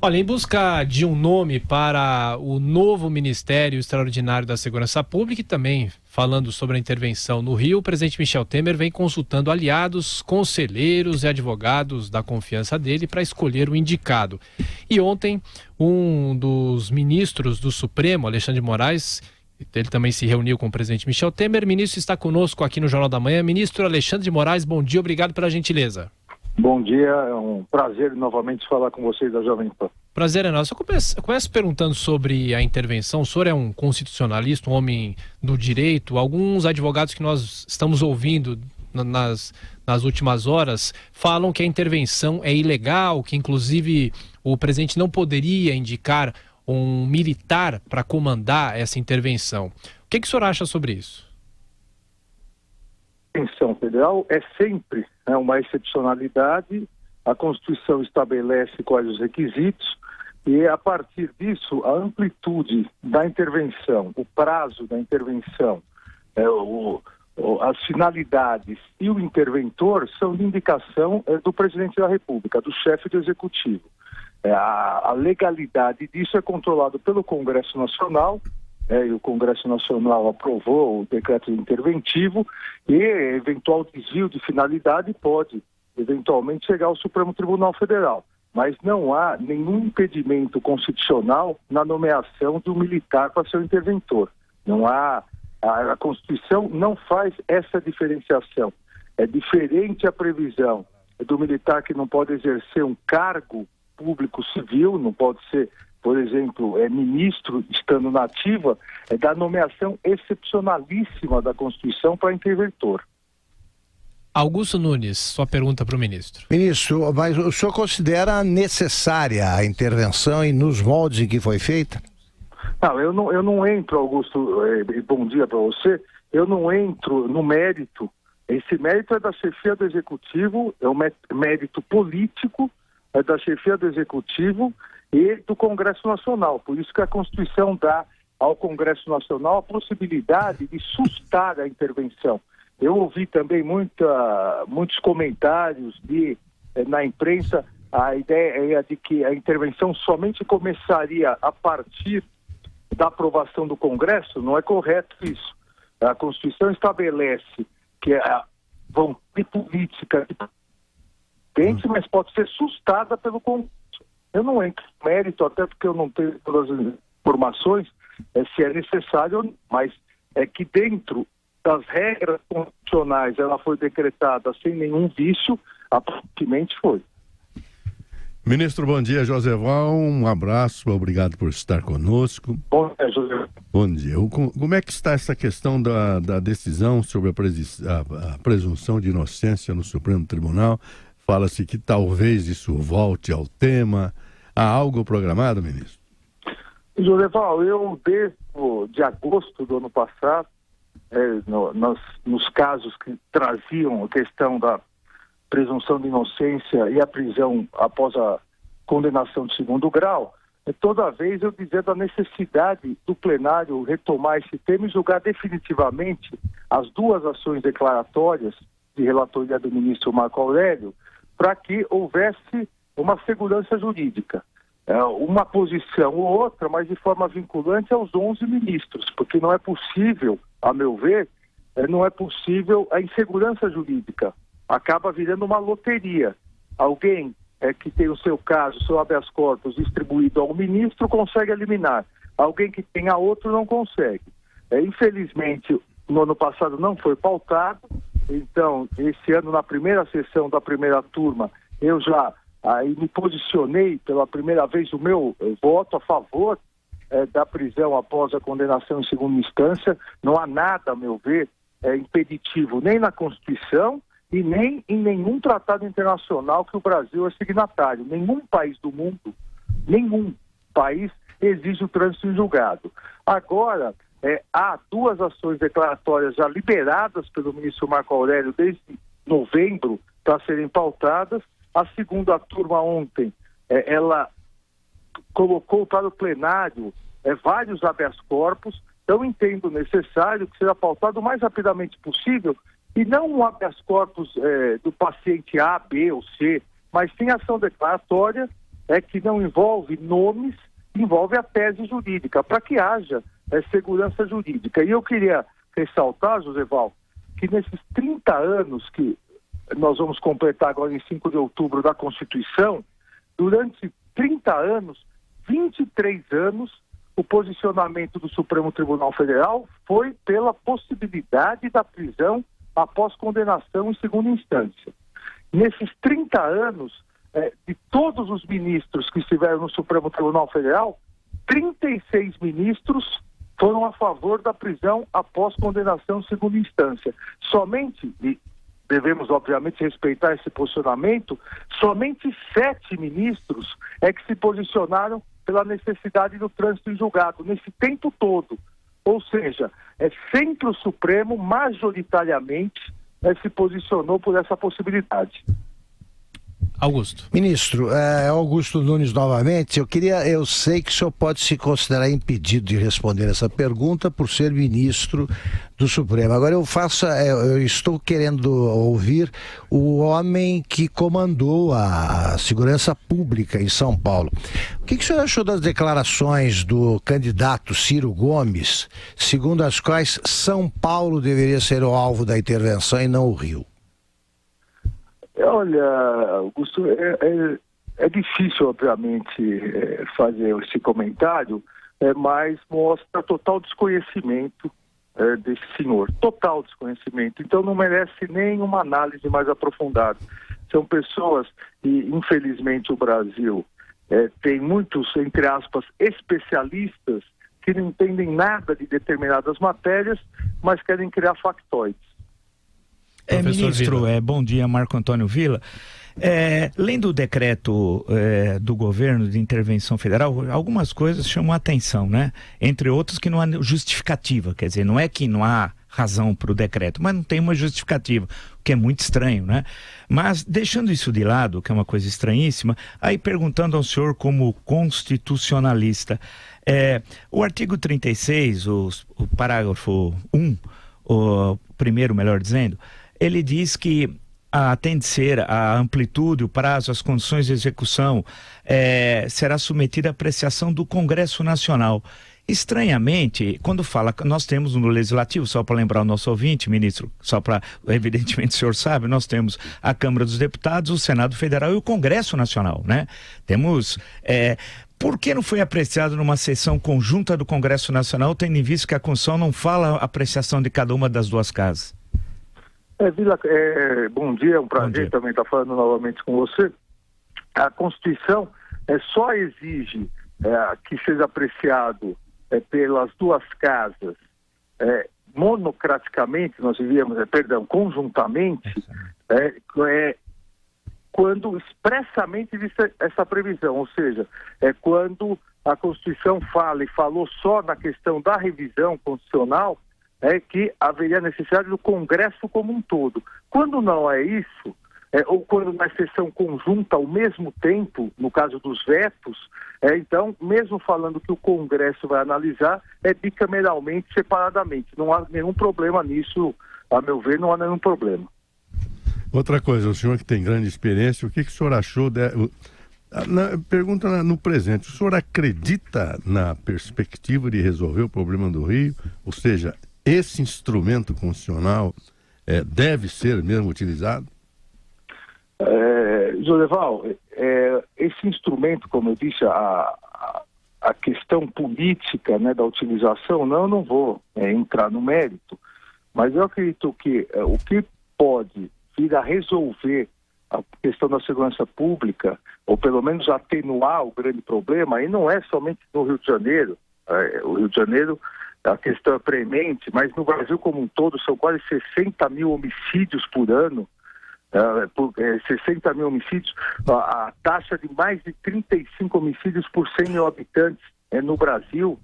Olha, em busca de um nome para o novo Ministério Extraordinário da Segurança Pública e também falando sobre a intervenção no Rio, o presidente Michel Temer vem consultando aliados, conselheiros e advogados da confiança dele para escolher o indicado. E ontem, um dos ministros do Supremo, Alexandre de Moraes, ele também se reuniu com o presidente Michel Temer. O ministro está conosco aqui no Jornal da Manhã. Ministro Alexandre de Moraes, bom dia, obrigado pela gentileza. Bom dia, é um prazer novamente falar com vocês da Jovem Pan. Prazer é nosso. Eu começo perguntando sobre a intervenção. O senhor é um constitucionalista, um homem do direito. Alguns advogados que nós estamos ouvindo nas últimas horas falam que a intervenção é ilegal, que inclusive o presidente não poderia indicar um militar para comandar essa intervenção. O que o senhor acha sobre isso? A intervenção federal é sempre uma excepcionalidade, a Constituição estabelece quais os requisitos e, a partir disso, a amplitude da intervenção, o prazo da intervenção, as finalidades e o interventor são de indicação do presidente da República, do chefe do Executivo. A legalidade disso é controlada pelo Congresso Nacional, e o Congresso Nacional aprovou o decreto interventivo e eventual desvio de finalidade pode eventualmente chegar ao Supremo Tribunal Federal. Mas não há nenhum impedimento constitucional na nomeação de um militar para ser o interventor. Não há, a Constituição não faz essa diferenciação. É diferente a previsão do militar que não pode exercer um cargo público civil, não pode ser, por exemplo, ministro estando na ativa, da nomeação excepcionalíssima da Constituição para interventor. Augusto Nunes, sua pergunta para o ministro. Ministro, mas o senhor considera necessária a intervenção e nos moldes em que foi feita? Não, eu não entro, Augusto, bom dia para você, eu não entro no mérito. Esse mérito é da chefia do Executivo, é um mérito político, é da chefia do Executivo e do Congresso Nacional. Por isso que a Constituição dá ao Congresso Nacional a possibilidade de sustar a intervenção. Eu ouvi também muitos comentários na imprensa, a ideia de que a intervenção somente começaria a partir da aprovação do Congresso. Não é correto isso. A Constituição estabelece que vão ter política mas pode ser sustada pelo Congresso. Eu não entro no mérito, até porque eu não tenho todas as informações, se é necessário, mas é que dentro das regras constitucionais ela foi decretada sem nenhum vício, aparentemente foi. Ministro, bom dia, Joseval, um abraço, obrigado por estar conosco. Bom dia, Joseval. Bom dia. Como é que está essa questão da decisão sobre a presunção de inocência no Supremo Tribunal? Fala-se que talvez isso volte ao tema. Há algo programado, ministro? Joseval, eu desde de agosto do ano passado, nos casos que traziam a questão da presunção de inocência e a prisão após a condenação de segundo grau, toda vez eu dizia da necessidade do plenário retomar esse tema e julgar definitivamente as duas ações declaratórias de relatoria do ministro Marco Aurélio, para que houvesse uma segurança jurídica. Uma posição ou outra, mas de forma vinculante aos 11 ministros, porque não é possível, a meu ver, não é possível a insegurança jurídica. Acaba virando uma loteria. Alguém que tem o seu caso, seu habeas corpus distribuído ao ministro, consegue eliminar. Alguém que tenha outro não consegue. Infelizmente, no ano passado não foi pautado, então, esse ano, na primeira sessão da primeira turma, eu já me posicionei pela primeira vez o meu voto a favor da prisão após a condenação em segunda instância. Não há nada, a meu ver, impeditivo nem na Constituição e nem em nenhum tratado internacional que o Brasil é signatário. Nenhum país do mundo, nenhum país exige o trânsito em julgado. Agora, há duas ações declaratórias já liberadas pelo ministro Marco Aurélio desde novembro para serem pautadas. A segunda turma ontem, ela colocou para o plenário vários habeas corpus. Então, entendo necessário que seja pautado o mais rapidamente possível e não um habeas corpus do paciente A, B ou C, mas sim ação declaratória que não envolve nomes, envolve a tese jurídica, para que haja segurança jurídica. E eu queria ressaltar, Joseval, que nesses 30 anos que nós vamos completar agora em 5 de outubro da Constituição, durante 30 anos, 23 anos, o posicionamento do Supremo Tribunal Federal foi pela possibilidade da prisão após condenação em segunda instância. Nesses 30 anos, de todos os ministros que estiveram no Supremo Tribunal Federal, 36 ministros foram a favor da prisão após condenação em segunda instância. Somente, e devemos obviamente respeitar esse posicionamento, somente 7 ministros que se posicionaram pela necessidade do trânsito em julgado, nesse tempo todo. Ou seja, sempre o Supremo, majoritariamente, se posicionou por essa possibilidade. Augusto. Ministro, Augusto Nunes novamente. Eu sei que o senhor pode se considerar impedido de responder essa pergunta por ser ministro do Supremo. Agora eu estou querendo ouvir o homem que comandou a segurança pública em São Paulo. O que o senhor achou das declarações do candidato Ciro Gomes, segundo as quais São Paulo deveria ser o alvo da intervenção e não o Rio? Olha, Augusto, é difícil, obviamente, fazer esse comentário, mas mostra total desconhecimento desse senhor, total desconhecimento. Então não merece nem uma análise mais aprofundada. São pessoas, e infelizmente o Brasil tem muitos, entre aspas, especialistas que não entendem nada de determinadas matérias, mas querem criar factoides. Ministro, bom dia, Marco Antônio Villa. Lendo o decreto do governo de intervenção federal, algumas coisas chamam a atenção, né? Entre outras que não há justificativa, quer dizer, não é que não há razão para o decreto, mas não tem uma justificativa, o que é muito estranho, né? Mas deixando isso de lado, que é uma coisa estranhíssima, aí perguntando ao senhor como constitucionalista, o artigo 36, o parágrafo 1, o primeiro, melhor dizendo, ele diz que tem de ser a amplitude, o prazo, as condições de execução será submetida à apreciação do Congresso Nacional. Estranhamente, quando fala, nós temos no Legislativo, só para lembrar o nosso ouvinte, ministro, evidentemente o senhor sabe, nós temos a Câmara dos Deputados, o Senado Federal e o Congresso Nacional, né? Temos... Por que não foi apreciado numa sessão conjunta do Congresso Nacional, tendo em vista que a Constituição não fala a apreciação de cada uma das duas casas? Vila, bom dia, é um prazer também estar falando novamente com você. A Constituição só exige que seja apreciado pelas duas casas monocraticamente, nós diríamos, conjuntamente, quando expressamente existe essa previsão, ou seja, quando a Constituição fala e falou só na questão da revisão constitucional, que haveria necessidade do Congresso como um todo. Quando não é isso, ou quando na sessão conjunta ao mesmo tempo, no caso dos vetos, então, mesmo falando que o Congresso vai analisar, bicameralmente, separadamente. Não há nenhum problema nisso, a meu ver, não há nenhum problema. Outra coisa, o senhor que tem grande experiência, o que o senhor achou pergunta no presente, o senhor acredita na perspectiva de resolver o problema do Rio? Ou seja, esse instrumento constitucional deve ser mesmo utilizado? Joseval, esse instrumento, como eu disse, a questão política, né, da utilização, eu não vou entrar no mérito, mas eu acredito que o que pode vir a resolver a questão da segurança pública, ou pelo menos atenuar o grande problema, aí não é somente no Rio de Janeiro. O Rio de Janeiro, a questão é premente, mas no Brasil como um todo são quase 60 mil homicídios por ano, 60 mil homicídios, a taxa de mais de 35 homicídios por 100 mil habitantes no Brasil.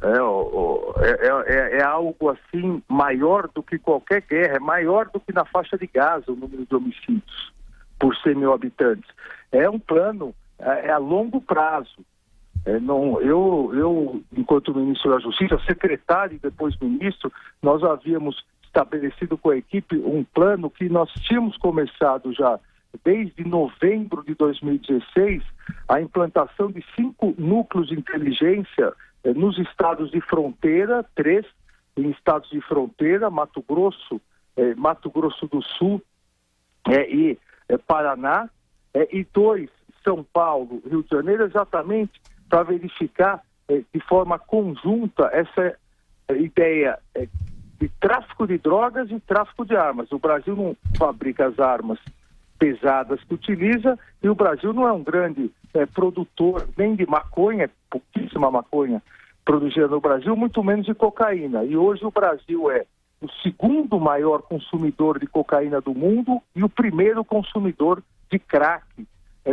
É algo assim maior do que qualquer guerra, é maior do que na faixa de Gaza o número de homicídios por 100 mil habitantes. É um plano a longo prazo. Eu, enquanto ministro da Justiça, secretário e depois ministro, nós havíamos estabelecido com a equipe um plano que nós tínhamos começado já desde novembro de 2016, a implantação de 5 núcleos de inteligência nos estados de fronteira, 3 em estados de fronteira, Mato Grosso do Sul e Paraná, e 2, São Paulo, Rio de Janeiro, exatamente para verificar de forma conjunta essa ideia de tráfico de drogas e tráfico de armas. O Brasil não fabrica as armas pesadas que utiliza, e o Brasil não é um grande produtor nem de maconha, pouquíssima maconha produzida no Brasil, muito menos de cocaína. E hoje o Brasil é o segundo maior consumidor de cocaína do mundo e o primeiro consumidor de crack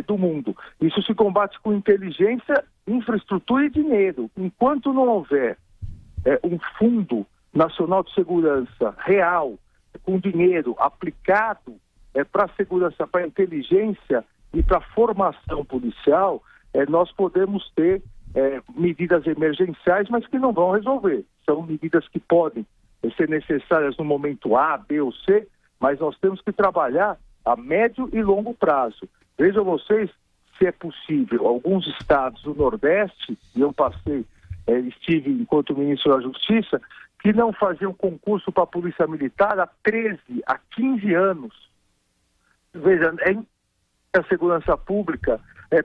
do mundo. Isso se combate com inteligência, infraestrutura e dinheiro. Enquanto não houver um fundo nacional de segurança real, com dinheiro aplicado para a segurança, para a inteligência e para a formação policial, nós podemos ter medidas emergenciais, mas que não vão resolver. São medidas que podem ser necessárias no momento A, B ou C, mas nós temos que trabalhar a médio e longo prazo. Vejam vocês se é possível. Alguns estados do Nordeste, e eu estive enquanto ministro da Justiça, que não faziam concurso para a Polícia Militar há 13, há 15 anos. Veja, a segurança pública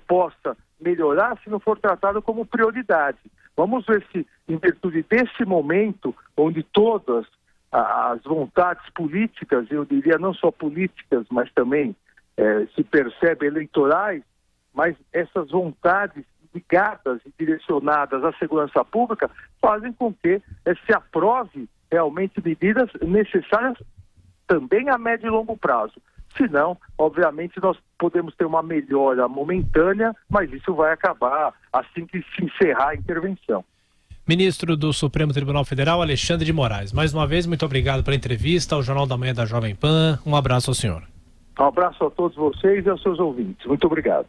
possa melhorar se não for tratado como prioridade. Vamos ver se, em virtude desse momento, onde todas as vontades políticas, eu diria não só políticas, mas também se percebe eleitorais, mas essas vontades ligadas e direcionadas à segurança pública fazem com que se aprove realmente medidas necessárias também a médio e longo prazo. Senão, obviamente, nós podemos ter uma melhora momentânea, mas isso vai acabar assim que se encerrar a intervenção. Ministro do Supremo Tribunal Federal, Alexandre de Moraes. Mais uma vez, muito obrigado pela entrevista ao Jornal da Manhã da Jovem Pan. Um abraço ao senhor. Um abraço a todos vocês e aos seus ouvintes. Muito obrigado.